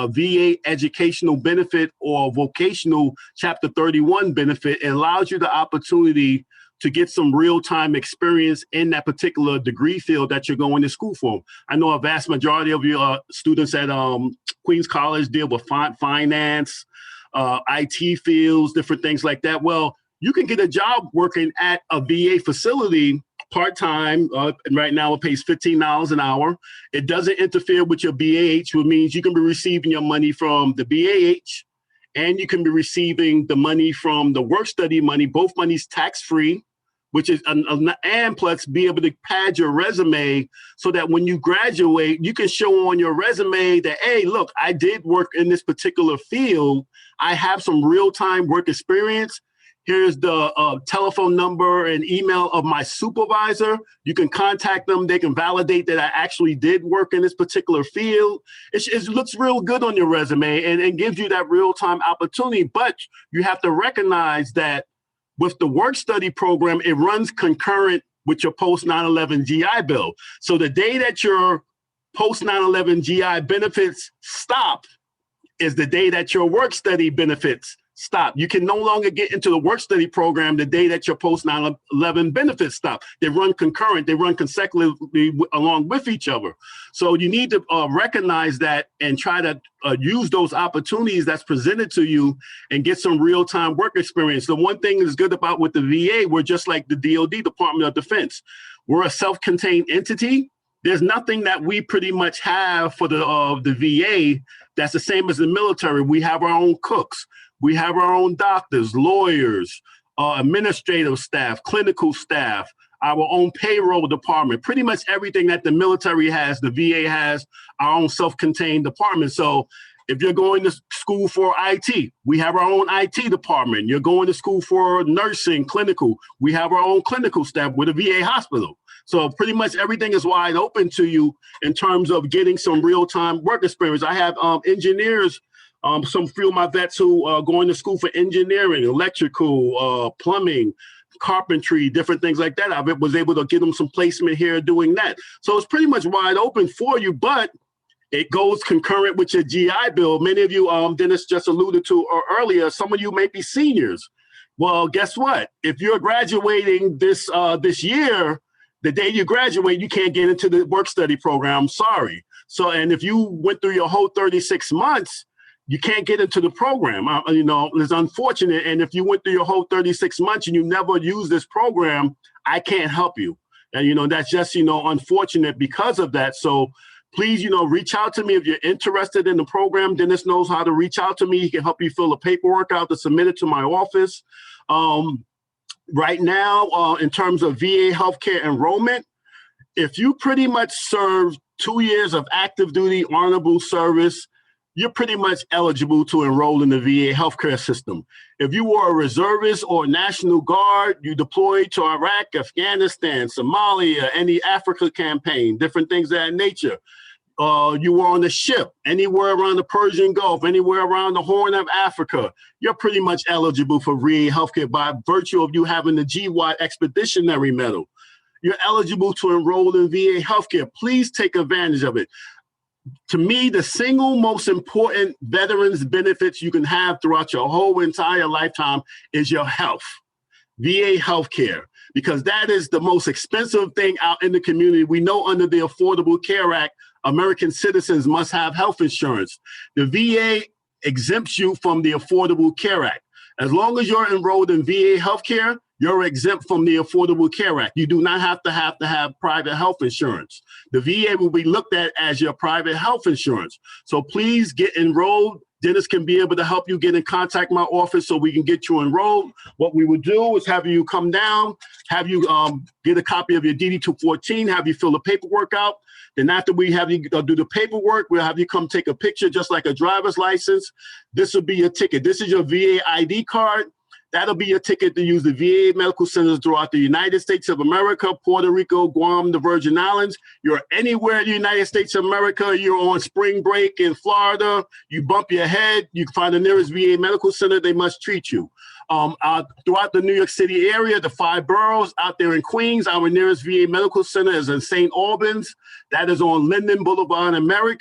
VA educational benefit or vocational Chapter 31 benefit. It allows you the opportunity to get some real-time experience in that particular degree field that you're going to school for. I know a vast majority of your students at Queens College deal with finance, IT fields, different things like that. Well, you can get a job working at a VA facility part-time, and right now it pays $15 an hour. It doesn't interfere with your BAH, which means you can be receiving your money from the BAH, and you can be receiving the money from the work study money, both monies tax-free, which is, and plus be able to pad your resume so that when you graduate, you can show on your resume that, hey, look, I did work in this particular field. I have some real-time work experience. Here's the telephone number and email of my supervisor. You can contact them. They can validate that I actually did work in this particular field. It looks real good on your resume and gives you that real-time opportunity. But you have to recognize that with the work study program, it runs concurrent with your post 9/11 GI Bill. So the day that your post 9/11 GI benefits stop is the day that your work study benefits stop. You can no longer get into the work study program the day that your post 9/11 benefits stop. They run concurrent, they run consecutively along with each other. So you need to recognize that and try to use those opportunities that's presented to you and get some real-time work experience. The one thing that's good about with the VA, we're just like the DOD, Department of Defense. We're a self-contained entity. There's nothing that we pretty much have for the VA that's the same as the military. We have our own cooks. We have our own doctors, lawyers, administrative staff, clinical staff, our own payroll department. Pretty much everything that the military has, the VA has our own self-contained department. So if you're going to school for IT, we have our own IT department. You're going to school for nursing, clinical, we have our own clinical staff with a VA hospital. So pretty much everything is wide open to you in terms of getting some real-time work experience. I have engineers, some few of my vets who are going to school for engineering, electrical, plumbing, carpentry, different things like that. I was able to get them some placement here doing that. So it's pretty much wide open for you, but it goes concurrent with your GI Bill. Many of you, Dennis just alluded to earlier, some of you may be seniors. Well, guess what? If you're graduating this year, the day you graduate, you can't get into the work study program. Sorry. So, and if you went through your whole 36 months, you can't get into the program. You know, it's unfortunate. And if you went through your whole 36 months and you never used this program, I can't help you. And, you know, that's just, you know, unfortunate because of that. So please, you know, reach out to me if you're interested in the program. Dennis knows how to reach out to me. He can help you fill the paperwork out to submit it to my office. Right now, in terms of VA healthcare enrollment, if you pretty much serve 2 years of active duty honorable service, you're pretty much eligible to enroll in the VA healthcare system. If you were a reservist or National Guard, you deployed to Iraq, Afghanistan, Somalia, any Africa campaign, different things of that nature. You were on a ship, anywhere around the Persian Gulf, anywhere around the Horn of Africa, you're pretty much eligible for VA healthcare by virtue of you having the GWAT Expeditionary Medal. You're eligible to enroll in VA healthcare. Please take advantage of it. To me, the single most important veterans benefits you can have throughout your whole entire lifetime is your health, VA healthcare, because that is the most expensive thing out in the community. We know under the Affordable Care Act, American citizens must have health insurance. The VA exempts you from the Affordable Care Act. As long as you're enrolled in VA healthcare, you're exempt from the Affordable Care Act. You do not have to have private health insurance. The VA will be looked at as your private health insurance. So please get enrolled. Dennis can be able to help you get in contact with my office so we can get you enrolled. What we would do is have you come down, have you get a copy of your DD-214, have you fill the paperwork out. Then after we have you do the paperwork, we'll have you come take a picture just like a driver's license. This will be your ticket. This is your VA ID card. That'll be your ticket to use the VA medical centers throughout the United States of America, Puerto Rico, Guam, the Virgin Islands. You're anywhere in the United States of America. You're on spring break in Florida. You bump your head. You can find the nearest VA medical center. They must treat you. Throughout the New York City area, the 5 boroughs, out there in Queens, our nearest VA medical center is in St. Albans. That is on Linden Boulevard and Merrick.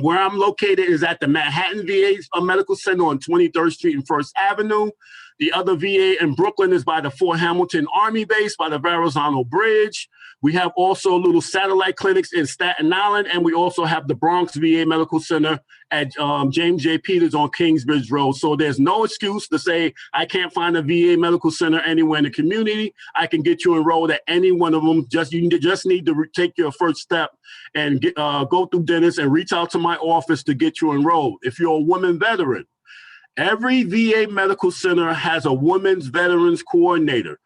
Where I'm located is at the Manhattan VA Medical Center on 23rd Street and 1st Avenue. The other VA in Brooklyn is by the Fort Hamilton Army Base, by the Verrazano Bridge. We have also little satellite clinics in Staten Island, and we also have the Bronx VA Medical Center at James J. Peters on Kingsbridge Road. So there's no excuse to say, I can't find a VA medical center anywhere in the community. I can get you enrolled at any one of them. You just need to take your first step and go through Dennis and reach out to my office to get you enrolled. If you're a woman veteran, every VA medical center has a women's veterans coordinator.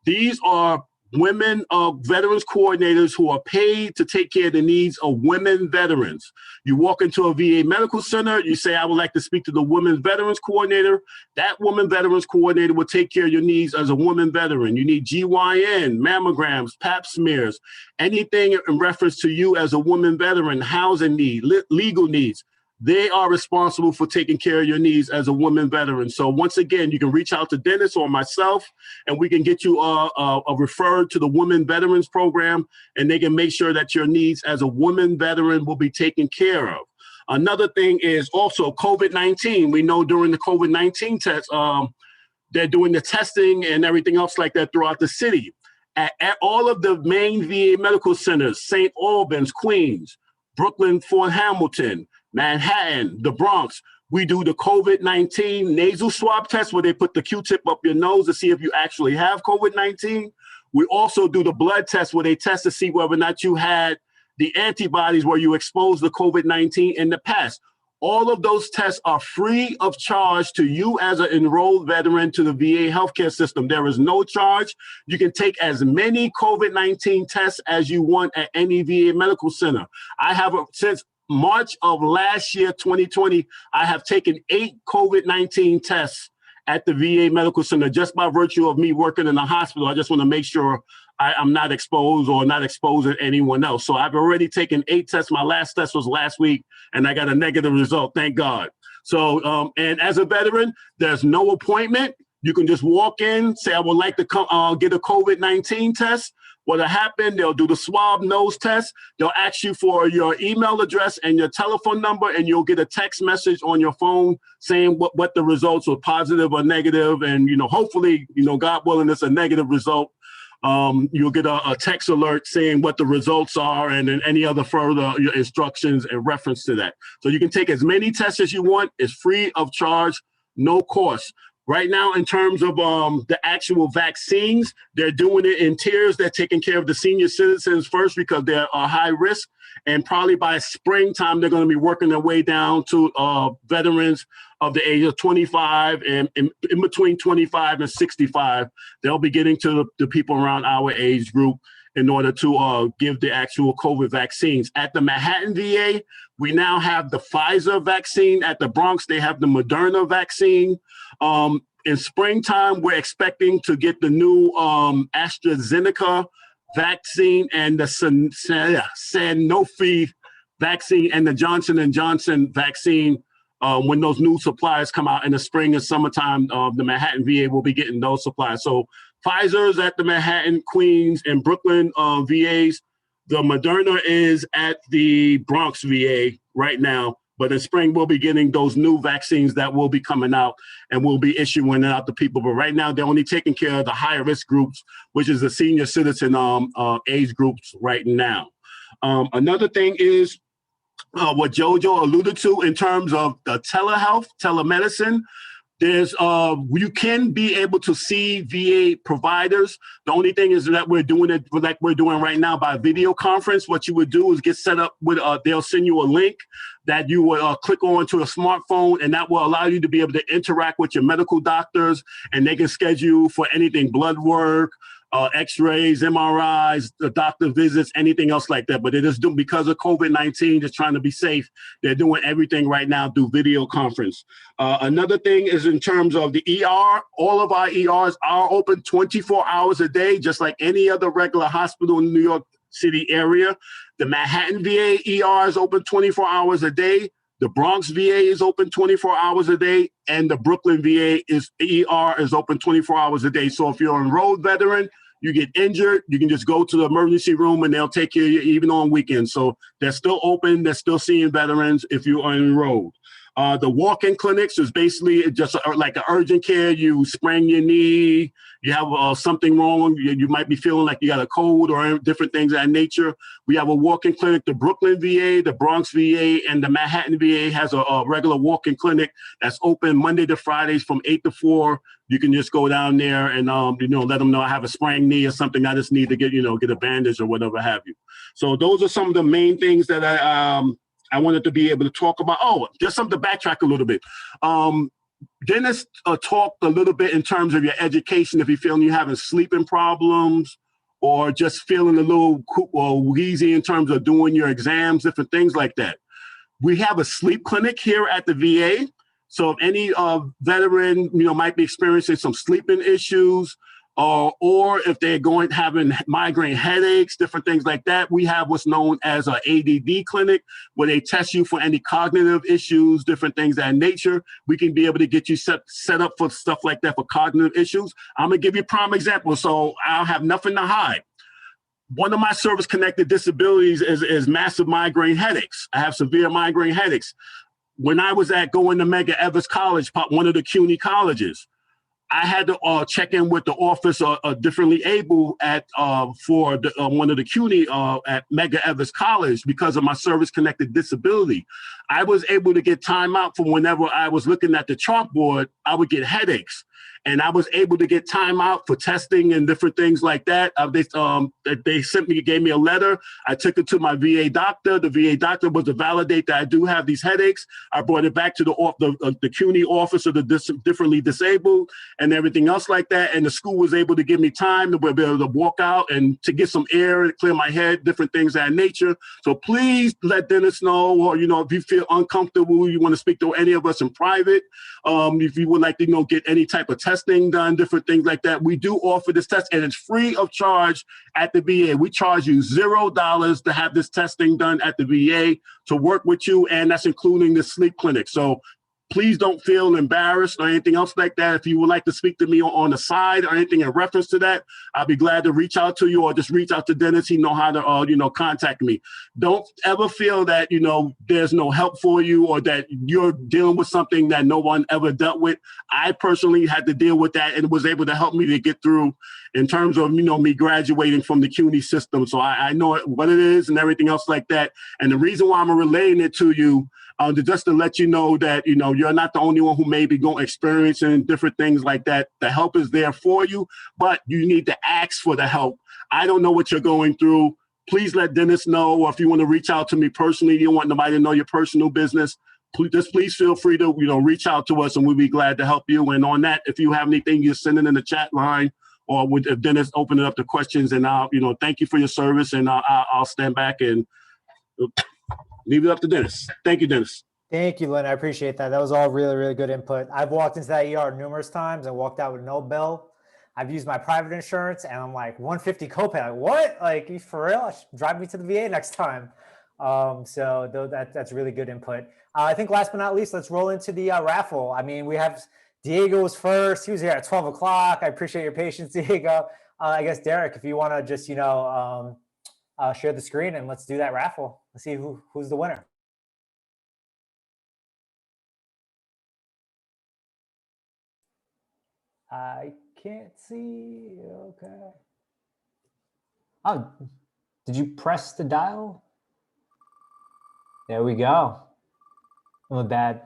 These are women veterans coordinators who are paid to take care of the needs of women veterans. You walk into a VA medical center, you say, I would like to speak to the women's veterans coordinator. That woman veterans coordinator will take care of your needs as a woman veteran. You need GYN, mammograms, pap smears, anything in reference to you as a woman veteran, housing need, legal needs. They are responsible for taking care of your needs as a woman veteran. So once again, you can reach out to Dennis or myself, and we can get you referred to the Women Veterans Program, and they can make sure that your needs as a woman veteran will be taken care of. Another thing is also COVID-19. We know during the COVID-19 test, they're doing the testing and everything else like that throughout the city. At all of the main VA medical centers, St. Albans, Queens, Brooklyn, Fort Hamilton, Manhattan, the Bronx, we do the COVID-19 nasal swab test where they put the Q-tip up your nose to see if you actually have COVID-19. We also do the blood test where they test to see whether or not you had the antibodies where you exposed to COVID-19 in the past. All of those tests are free of charge to you as an enrolled veteran to the VA healthcare system. There is no charge. You can take as many COVID-19 tests as you want at any VA medical center. I have, since March of last year, 2020, I have taken 8 COVID-19 tests at the VA medical center just by virtue of me working in the hospital. I just want to make sure I'm not exposed or not exposing anyone else. So I've already taken 8 tests. My last test was last week, and I got a negative result, thank God. So, and as a veteran, there's no appointment. You can just walk in, say, I would like to come get a COVID-19 test. What'll happen, they'll do the swab nose test. They'll ask you for your email address and your telephone number, and you'll get a text message on your phone saying what the results were, positive or negative. And, hopefully, God willing, it's a negative result. You'll get a text alert saying what the results are and then any other further instructions in reference to that. So you can take as many tests as you want. It's free of charge, no cost. Right now, in terms of the actual vaccines, they're doing it in tiers. They're taking care of the senior citizens first because they're high risk. And probably by springtime, they're going to be working their way down to veterans of the age of 25 and in between 25 and 65. They'll be getting to the people around our age group in order to give the actual COVID vaccines. At the Manhattan VA, we now have the Pfizer vaccine. At the Bronx, they have the Moderna vaccine. In springtime, we're expecting to get the new AstraZeneca vaccine and the Sanofi vaccine and the Johnson & Johnson vaccine. When those new supplies come out in the spring and summertime, the Manhattan VA will be getting those supplies. So Pfizer's at the Manhattan, Queens, and Brooklyn VAs. The Moderna is at the Bronx VA right now. But in spring, we'll be getting those new vaccines that will be coming out, and we'll be issuing it out to people. But right now, they're only taking care of the higher risk groups, which is the senior citizen age groups right now. Another thing is what Jojo alluded to in terms of the telehealth, telemedicine. There's you can be able to see VA providers. The only thing is that we're doing it like we're doing right now by video conference. What you would do is get set up with they'll send you a link that you will click on to a smartphone, and that will allow you to be able to interact with your medical doctors, and they can schedule for anything, blood work, x-rays, MRIs, the doctor visits, anything else like that. But it is doing, because of COVID-19, just trying to be safe, they're doing everything right now through video conference. Another thing is in terms of the ER, all of our ERs are open 24 hours a day, just like any other regular hospital in the New York City area. The Manhattan VA ER is open 24 hours a day. The Bronx VA is open 24 hours a day, and the Brooklyn VA ER is open 24 hours a day. So if you're an enrolled veteran, you get injured, you can just go to the emergency room and they'll take care of you even on weekends. So they're still open, they're still seeing veterans if you are enrolled. The walk-in clinics is basically just like an urgent care. You sprain your knee, you have something wrong, you might be feeling like you got a cold or different things of that nature. We have a walk-in clinic. The Brooklyn VA, the Bronx VA, and the Manhattan VA has a regular walk-in clinic that's open Monday to Fridays from 8 to 4. You can just go down there and let them know I have a sprained knee or something. I just need to get a bandage or whatever have you. So those are some of the main things that I wanted to be able to talk about. Oh, just something to backtrack a little bit. Dennis talked a little bit in terms of your education. If you're feeling you're having sleeping problems or just feeling a little wheezy in terms of doing your exams, different things like that. We have a sleep clinic here at the VA. So if any veteran, might be experiencing some sleeping issues, or if they're having migraine headaches, different things like that, we have what's known as an ADD clinic, where they test you for any cognitive issues, different things of that nature. We can be able to get you set up for stuff like that for cognitive issues. I'm gonna give you a prime example, so I'll have nothing to hide. One of my service-connected disabilities is massive migraine headaches. I have severe migraine headaches. When I was going to Medgar Evers College, one of the CUNY colleges, I had to check in with the office differently able for one of the CUNY at Medgar Evers College because of my service-connected disability. I was able to get time out from whenever I was looking at the chalkboard, I would get headaches. And I was able to get time out for testing and different things like that. They gave me a letter. I took it to my VA doctor. The VA doctor was to validate that I do have these headaches. I brought it back to the CUNY office of the differently disabled and everything else like that. And the school was able to give me time to be able to walk out and to get some air and clear my head, different things of that nature. So please let Dennis know, or, if you feel uncomfortable, you want to speak to any of us in private, if you would like to, get any type of testing done, different things like that. We do offer this test, and it's free of charge at the VA. We charge you $0 to have this testing done at the VA to work with you, and that's including the sleep clinic. So Please don't feel embarrassed or anything else like that. If you would like to speak to me on the side or anything in reference to that, I'll be glad to reach out to you, or just reach out to Dennis. He know how to, contact me. Don't ever feel that, there's no help for you, or that you're dealing with something that no one ever dealt with. I personally had to deal with that, and was able to help me to get through in terms of, me graduating from the CUNY system. So I know what it is and everything else like that. And the reason why I'm relaying it to you, just to let you know that, you're not the only one who may be experiencing different things like that. The help is there for you, but you need to ask for the help. I don't know what you're going through. Please let Dennis know, or if you want to reach out to me personally, you don't want nobody to know your personal business, please feel free to, reach out to us, and we'll be glad to help you. And on that, if you have anything, you send it in the chat line, or if Dennis open it up to questions, and I'll, thank you for your service, and I'll stand back and leave it up to Dennis. Thank you, Dennis. Thank you, Lynn. I appreciate that. That was all really, really good input. I've walked into that ER numerous times and walked out with no bill. I've used my private insurance, and I'm like, 150 copay. Like, what? Like, you for real? Drive me to the VA next time. So that's really good input. I think last but not least, let's roll into the raffle. I mean, we have Diego was first. He was here at 12 o'clock. I appreciate your patience, Diego. I guess, Derek, if you want to just, share the screen, and let's do that raffle. Let's see who's the winner. I can't see. Okay. Oh, did you press the dial? There we go. Not bad.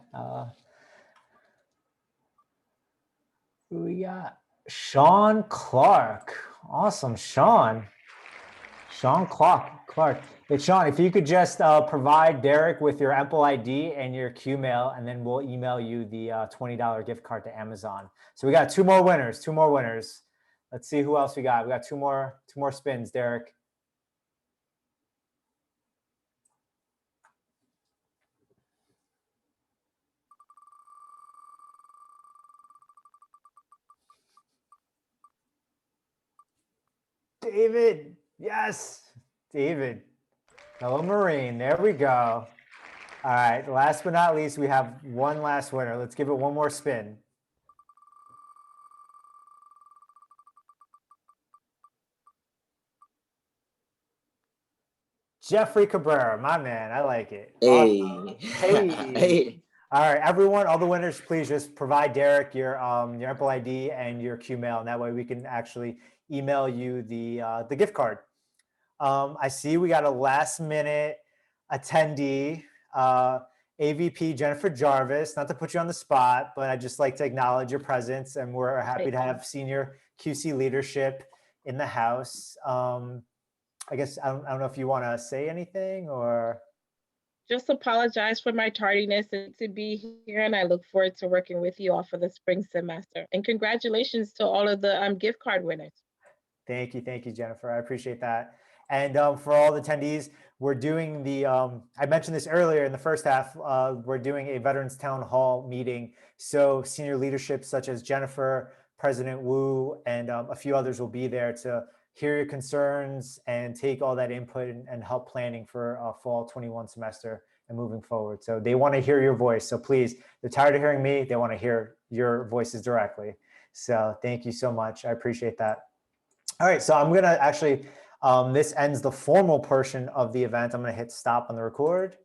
Who we got? Sean Clark. Awesome, Sean. Sean Clark. Hey, Sean, if you could just provide Derek with your Ample ID and your Qmail, and then we'll email you the $20 gift card to Amazon. So we got two more winners. Let's see who else we got. We got two more spins, Derek. David, yes, David. Hello, Marine. There we go. All right, last but not least, we have one last winner. Let's give it one more spin. Jeffrey Cabrera, my man. I like it. Hey. Awesome. Hey. All right, everyone, all the winners, please just provide Derek your Ample ID and your Qmail, and that way we can actually email you the gift card. I see we got a last minute attendee, AVP Jennifer Jarvis. Not to put you on the spot, but I'd just like to acknowledge your presence, and we're happy to have senior QC leadership in the house. I guess I don't know if you want to say anything, or just apologize for my tardiness and to be here, and I look forward to working with you all for the spring semester. And congratulations to all of the gift card winners. Thank you, Jennifer. I appreciate that. And for all the attendees, we're doing the, I mentioned this earlier in the first half, we're doing a Veterans Town Hall meeting. So senior leadership such as Jennifer, President Wu, and a few others will be there to hear your concerns and take all that input and help planning for fall 21 semester and moving forward. So they want to hear your voice. So please, they're tired of hearing me. They want to hear your voices directly. So thank you so much. I appreciate that. All right, so I'm going to actually, this ends the formal portion of the event. I'm going to hit stop on the record.